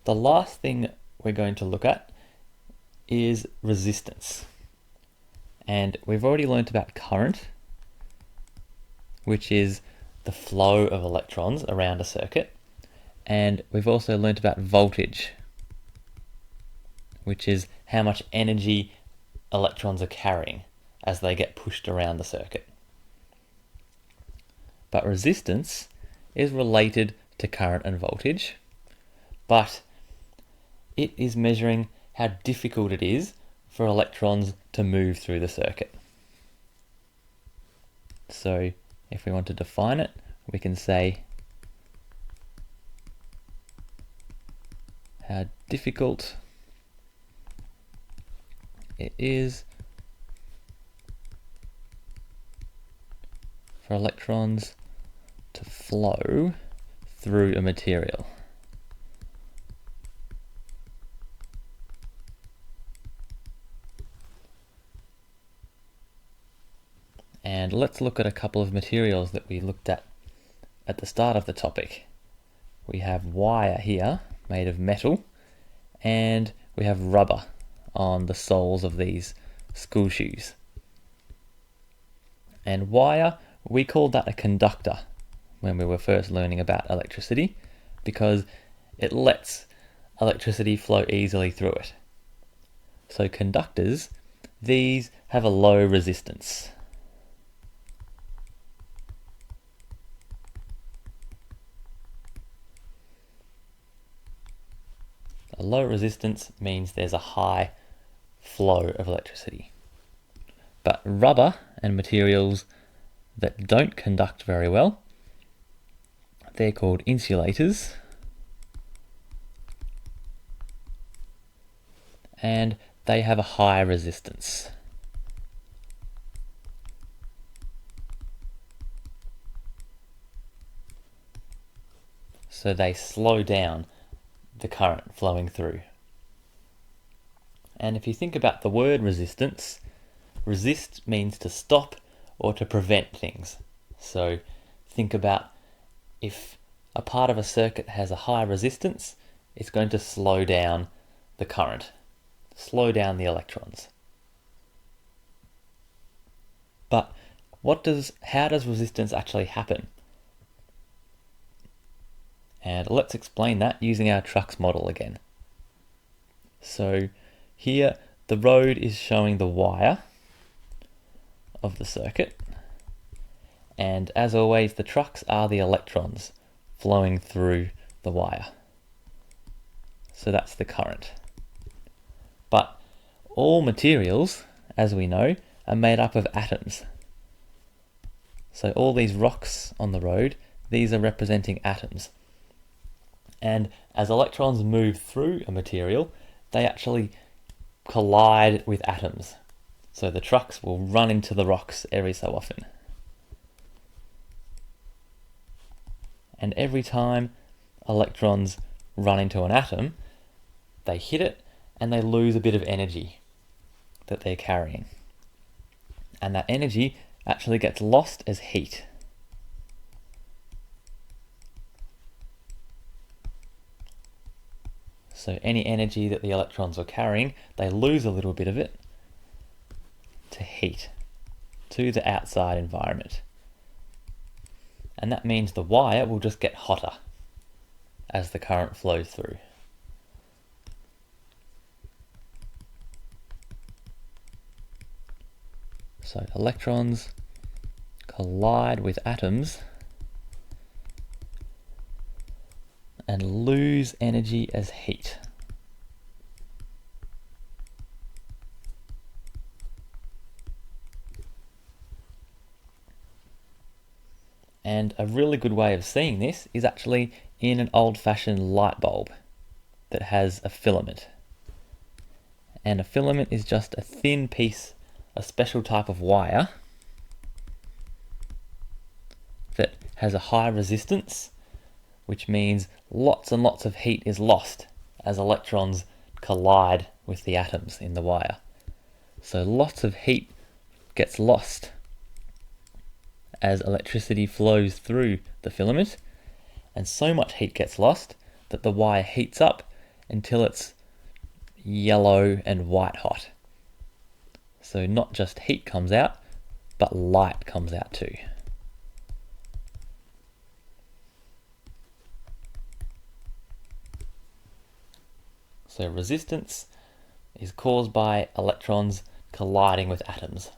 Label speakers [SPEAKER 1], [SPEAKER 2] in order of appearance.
[SPEAKER 1] The last thing we're going to look at is resistance. And we've already learnt about current, which is the flow of electrons around a circuit. And we've also learnt about voltage, which is how much energy electrons are carrying as they get pushed around the circuit. But resistance is related to current and voltage, but it is measuring how difficult it is for electrons to move through the circuit. So if we want to define it, we can say how difficult it is for electrons to flow through a material. And let's look at a couple of materials that we looked at the start of the topic. We have wire here made of metal, and we have rubber on the soles of these school shoes. And wire, we called that a conductor when we were first learning about electricity, because it lets electricity flow easily through it. So conductors, these have a low resistance. A low resistance means there's a high flow of electricity. But rubber and materials that don't conduct very well, they're called insulators. And they have a high resistance. So they slow down the current flowing through. And if you think about the word resistance, resist means to stop or to prevent things. So think about if a part of a circuit has a high resistance, it's going to slow down the current, slow down the electrons. But how does resistance actually happen? And let's explain that using our trucks model again. So here the road is showing the wire of the circuit, and as always the trucks are the electrons flowing through the wire. So that's the current. But all materials, as we know, are made up of atoms. So all these rocks on the road, these are representing atoms. And as electrons move through a material, they actually collide with atoms. So the trucks will run into the rocks every so often. And every time electrons run into an atom, they hit it and they lose a bit of energy that they're carrying. And that energy actually gets lost as heat. So any energy that the electrons are carrying, they lose a little bit of it to heat, to the outside environment. And that means the wire will just get hotter as the current flows through. So electrons collide with atoms and lose energy as heat. And a really good way of seeing this is actually in an old-fashioned light bulb that has a filament. And a filament is just a thin piece, a special type of wire that has a high resistance, which means lots and lots of heat is lost as electrons collide with the atoms in the wire. So lots of heat gets lost as electricity flows through the filament, and so much heat gets lost that the wire heats up until it's yellow and white hot. So not just heat comes out, but light comes out too. So resistance is caused by electrons colliding with atoms.